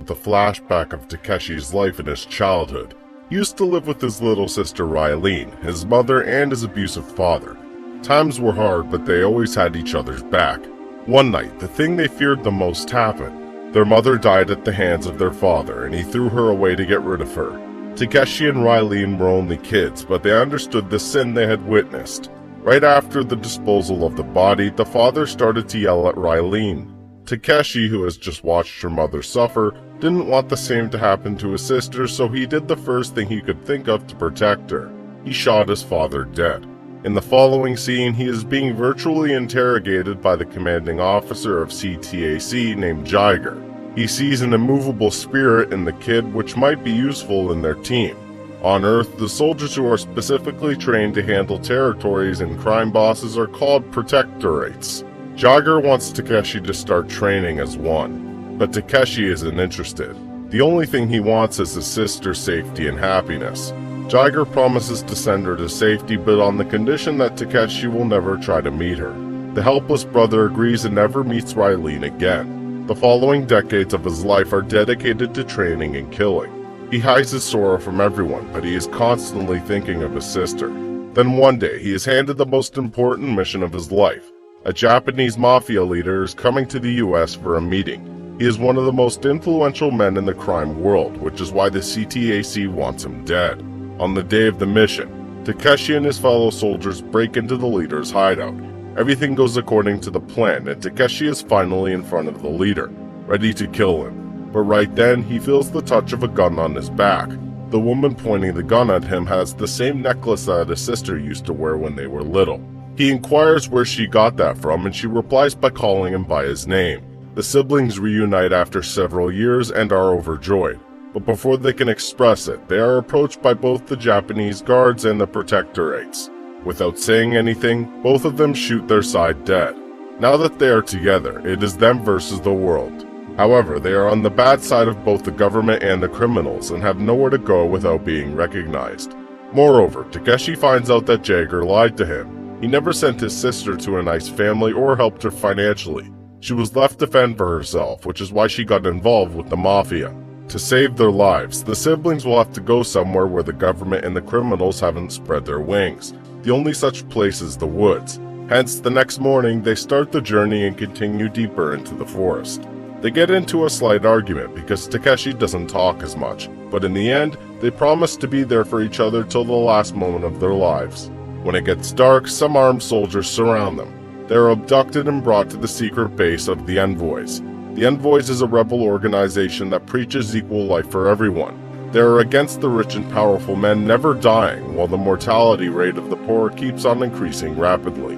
with a flashback of Takeshi's life in his childhood. He used to live with his little sister Rylene, his mother, and his abusive father. Times were hard, but they always had each other's back. One night, the thing they feared the most happened. Their mother died at the hands of their father, and he threw her away to get rid of her. Takeshi and Rylene were only kids, but they understood the sin they had witnessed. Right after the disposal of the body, the father started to yell at Rylene. Takeshi, who has just watched her mother suffer, didn't want the same to happen to his sister, so he did the first thing he could think of to protect her. He shot his father dead. In the following scene, he is being virtually interrogated by the commanding officer of CTAC named Jiger. He sees an immovable spirit in the kid which might be useful in their team. On Earth, the soldiers who are specifically trained to handle territories and crime bosses are called protectorates. Jiger wants Takeshi to start training as one, but Takeshi isn't interested. The only thing he wants is his sister's safety and happiness. Jiger promises to send her to safety, but on the condition that Takeshi will never try to meet her. The helpless brother agrees and never meets Rylene again. The following decades of his life are dedicated to training and killing. He hides his sorrow from everyone, but he is constantly thinking of his sister. Then one day, he is handed the most important mission of his life. A Japanese mafia leader is coming to the US for a meeting. He is one of the most influential men in the crime world, which is why the CTAC wants him dead. On the day of the mission, Takeshi and his fellow soldiers break into the leader's hideout. Everything goes according to the plan, and Takeshi is finally in front of the leader, ready to kill him. But right then, he feels the touch of a gun on his back. The woman pointing the gun at him has the same necklace that his sister used to wear when they were little. He inquires where she got that from, and she replies by calling him by his name. The siblings reunite after several years and are overjoyed. But before they can express it, they are approached by both the Japanese guards and the protectorates. Without saying anything, both of them shoot their side dead. Now that they are together, it is them versus the world. However, they are on the bad side of both the government and the criminals and have nowhere to go without being recognized. Moreover, Takeshi finds out that Jiger lied to him. He never sent his sister to a nice family or helped her financially. She was left to fend for herself, which is why she got involved with the mafia. To save their lives, the siblings will have to go somewhere where the government and the criminals haven't spread their wings. The only such place is the woods. Hence, the next morning, they start the journey and continue deeper into the forest. They get into a slight argument because Takeshi doesn't talk as much, but in the end, they promise to be there for each other till the last moment of their lives. When it gets dark, some armed soldiers surround them. They are abducted and brought to the secret base of the Envoys. The Envoys is a rebel organization that preaches equal life for everyone. They are against the rich and powerful men never dying, while the mortality rate of the poor keeps on increasing rapidly.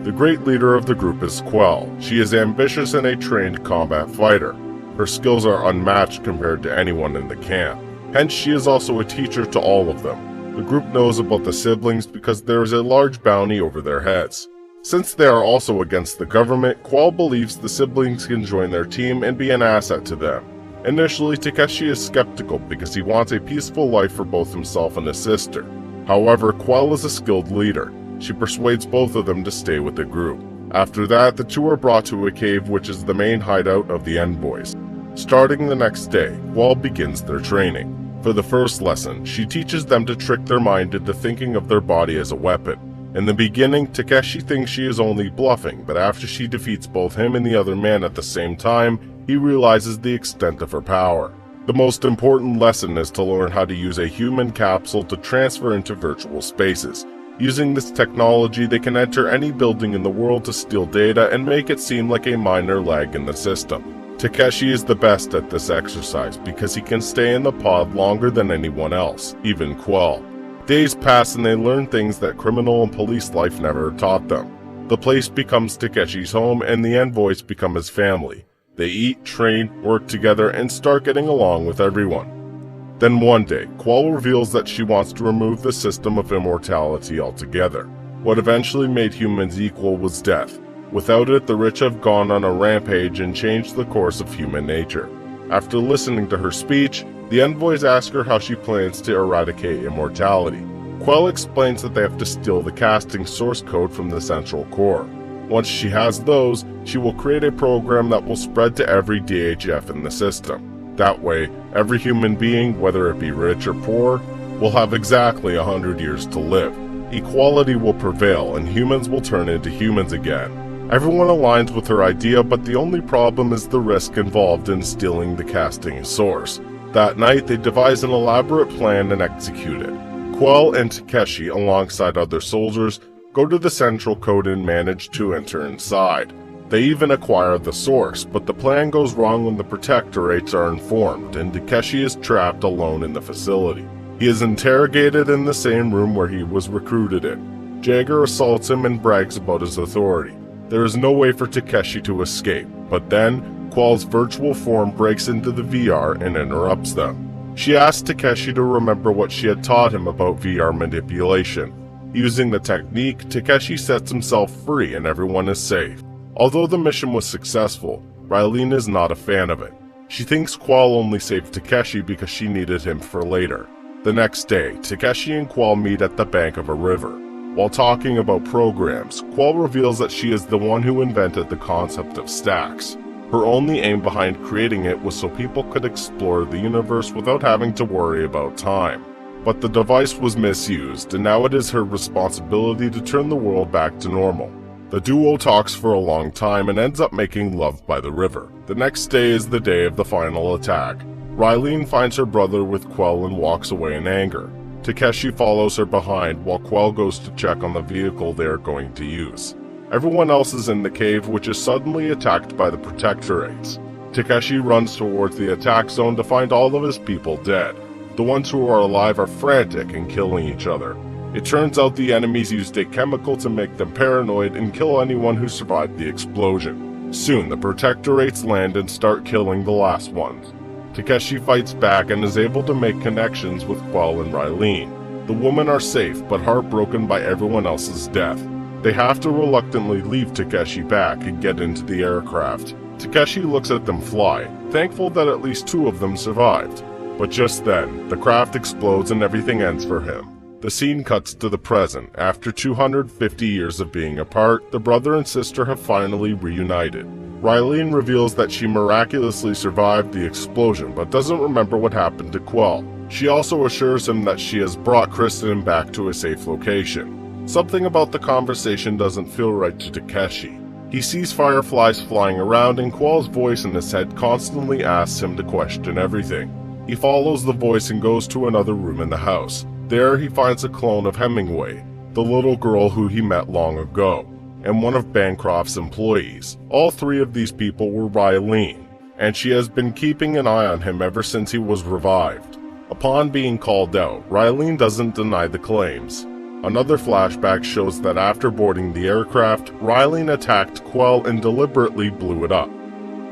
The great leader of the group is Quell. She is ambitious and a trained combat fighter. Her skills are unmatched compared to anyone in the camp. Hence, she is also a teacher to all of them. The group knows about the siblings because there is a large bounty over their heads. Since they are also against the government, Quell believes the siblings can join their team and be an asset to them. Initially, Takeshi is skeptical because he wants a peaceful life for both himself and his sister. However, Quell is a skilled leader. She persuades both of them to stay with the group. After that, the two are brought to a cave which is the main hideout of the Envoys. Starting the next day, Quell begins their training. For the first lesson, she teaches them to trick their mind into thinking of their body as a weapon. In the beginning, Takeshi thinks she is only bluffing, but after she defeats both him and the other man at the same time, he realizes the extent of her power. The most important lesson is to learn how to use a human capsule to transfer into virtual spaces. Using this technology, they can enter any building in the world to steal data and make it seem like a minor lag in the system. Takeshi is the best at this exercise because he can stay in the pod longer than anyone else, even Quell. Days pass and they learn things that criminal and police life never taught them. The place becomes Takeshi's home and the Envoys become his family. They eat, train, work together, and start getting along with everyone. Then one day, Quell reveals that she wants to remove the system of immortality altogether. What eventually made humans equal was death. Without it, the rich have gone on a rampage and changed the course of human nature. After listening to her speech, the Envoys ask her how she plans to eradicate immortality. Quell explains that they have to steal the casting source code from the central core. Once she has those, she will create a program that will spread to every DHF in the system. That way, every human being, whether it be rich or poor, will have exactly 100 years to live. Equality will prevail and humans will turn into humans again. Everyone aligns with her idea, but the only problem is the risk involved in stealing the casting source. That night, they devise an elaborate plan and execute it. Quell and Takeshi, alongside other soldiers, go to the central code and manage to enter inside. They even acquire the source, but the plan goes wrong when the protectorates are informed, and Takeshi is trapped alone in the facility. He is interrogated in the same room where he was recruited in. Jagger assaults him and brags about his authority. There is no way for Takeshi to escape, but then, Quell's virtual form breaks into the VR and interrupts them. She asks Takeshi to remember what she had taught him about VR manipulation. Using the technique, Takeshi sets himself free and everyone is safe. Although the mission was successful, Raylene is not a fan of it. She thinks Quell only saved Takeshi because she needed him for later. The next day, Takeshi and Quell meet at the bank of a river. While talking about programs, Quell reveals that she is the one who invented the concept of stacks. Her only aim behind creating it was so people could explore the universe without having to worry about time. But the device was misused, and now it is her responsibility to turn the world back to normal. The duo talks for a long time and ends up making love by the river. The next day is the day of the final attack. Raylene finds her brother with Quell and walks away in anger. Takeshi follows her behind while Quell goes to check on the vehicle they are going to use. Everyone else is in the cave, which is suddenly attacked by the protectorates. Takeshi runs towards the attack zone to find all of his people dead. The ones who are alive are frantic and killing each other. It turns out the enemies used a chemical to make them paranoid and kill anyone who survived the explosion. Soon the protectorates land and start killing the last ones. Takeshi fights back and is able to make connections with Quell and Raylene. The women are safe but heartbroken by everyone else's death. They have to reluctantly leave Takeshi back and get into the aircraft. Takeshi looks at them fly, thankful that at least 2 of them survived. But just then, the craft explodes and everything ends for him. The scene cuts to the present. After 250 years of being apart, the brother and sister have finally reunited. Raylene reveals that she miraculously survived the explosion but doesn't remember what happened to Quell. She also assures him that she has brought Kristen back to a safe location. Something about the conversation doesn't feel right to Takeshi. He sees fireflies flying around and Quell's voice in his head constantly asks him to question everything. He follows the voice and goes to another room in the house. There he finds a clone of Hemingway, the little girl who he met long ago, and one of Bancroft's employees. All 3 of these people were Raylene, and she has been keeping an eye on him ever since he was revived. Upon being called out, Raylene doesn't deny the claims. Another flashback shows that after boarding the aircraft, Raylene attacked Quell and deliberately blew it up.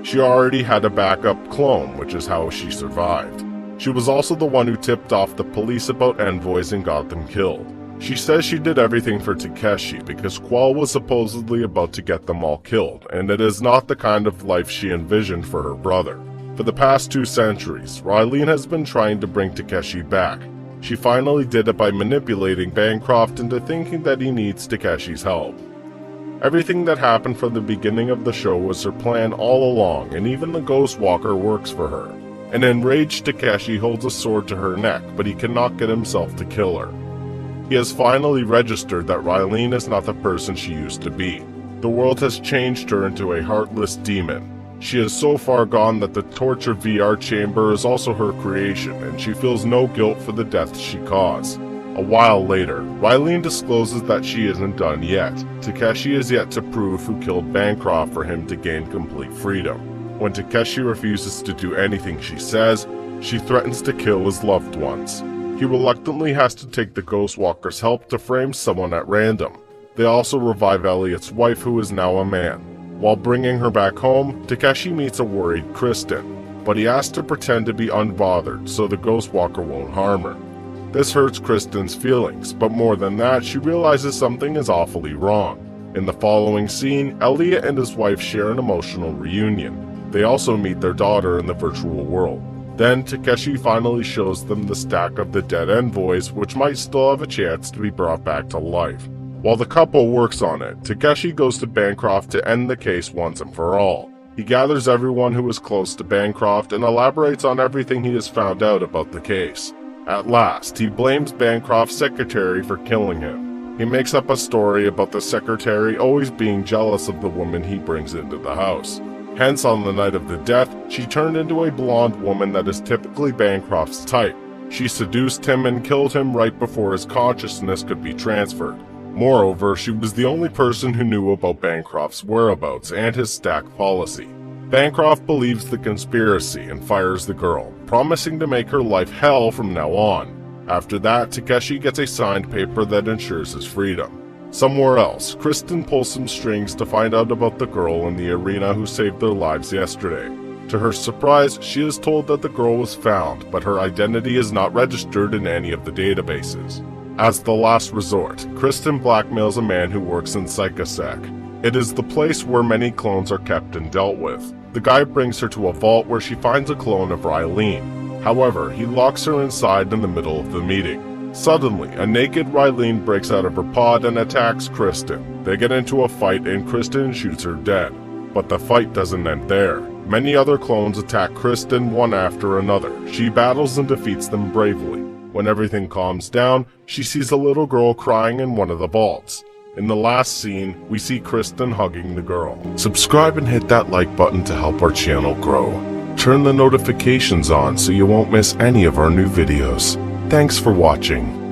She already had a backup clone, which is how she survived. She was also the one who tipped off the police about envoys and got them killed. She says she did everything for Takeshi because Quell was supposedly about to get them all killed, and it is not the kind of life she envisioned for her brother. For the past 2 centuries, Raylene has been trying to bring Takeshi back. She finally did it by manipulating Bancroft into thinking that he needs Takeshi's help. Everything that happened from the beginning of the show was her plan all along, and even the Ghost Walker works for her. An enraged Takeshi holds a sword to her neck, but he cannot get himself to kill her. He has finally registered that Raylene is not the person she used to be. The world has changed her into a heartless demon. She is so far gone that the tortured VR chamber is also her creation, and she feels no guilt for the deaths she caused. A while later, Raylene discloses that she isn't done yet. Takeshi is yet to prove who killed Bancroft for him to gain complete freedom. When Takeshi refuses to do anything she says, she threatens to kill his loved ones. He reluctantly has to take the Ghost Walker's help to frame someone at random. They also revive Elliot's wife, who is now a man. While bringing her back home, Takeshi meets a worried Kristen, but he has to pretend to be unbothered so the Ghost Walker won't harm her. This hurts Kristen's feelings, but more than that, she realizes something is awfully wrong. In the following scene, Elliot and his wife share an emotional reunion. They also meet their daughter in the virtual world. Then Takeshi finally shows them the stack of the dead envoys, which might still have a chance to be brought back to life. While the couple works on it, Takeshi goes to Bancroft to end the case once and for all. He gathers everyone who is close to Bancroft and elaborates on everything he has found out about the case. At last, he blames Bancroft's secretary for killing him. He makes up a story about the secretary always being jealous of the woman he brings into the house. Hence, on the night of the death, she turned into a blonde woman that is typically Bancroft's type. She seduced him and killed him right before his consciousness could be transferred. Moreover, she was the only person who knew about Bancroft's whereabouts and his stack policy. Bancroft believes the conspiracy and fires the girl, promising to make her life hell from now on. After that, Takeshi gets a signed paper that ensures his freedom. Somewhere else, Kristen pulls some strings to find out about the girl in the arena who saved their lives yesterday. To her surprise, she is told that the girl was found, but her identity is not registered in any of the databases. As the last resort, Kristen blackmails a man who works in Psychosec. It is the place where many clones are kept and dealt with. The guy brings her to a vault where she finds a clone of Rylene. However, he locks her inside in the middle of the meeting. Suddenly, a naked Rylene breaks out of her pod and attacks Kristen. They get into a fight and Kristen shoots her dead. But the fight doesn't end there. Many other clones attack Kristen one after another. She battles and defeats them bravely. When everything calms down, she sees a little girl crying in one of the vaults. In the last scene, we see Kristen hugging the girl. Subscribe and hit that like button to help our channel grow. Turn the notifications on so you won't miss any of our new videos. Thanks for watching.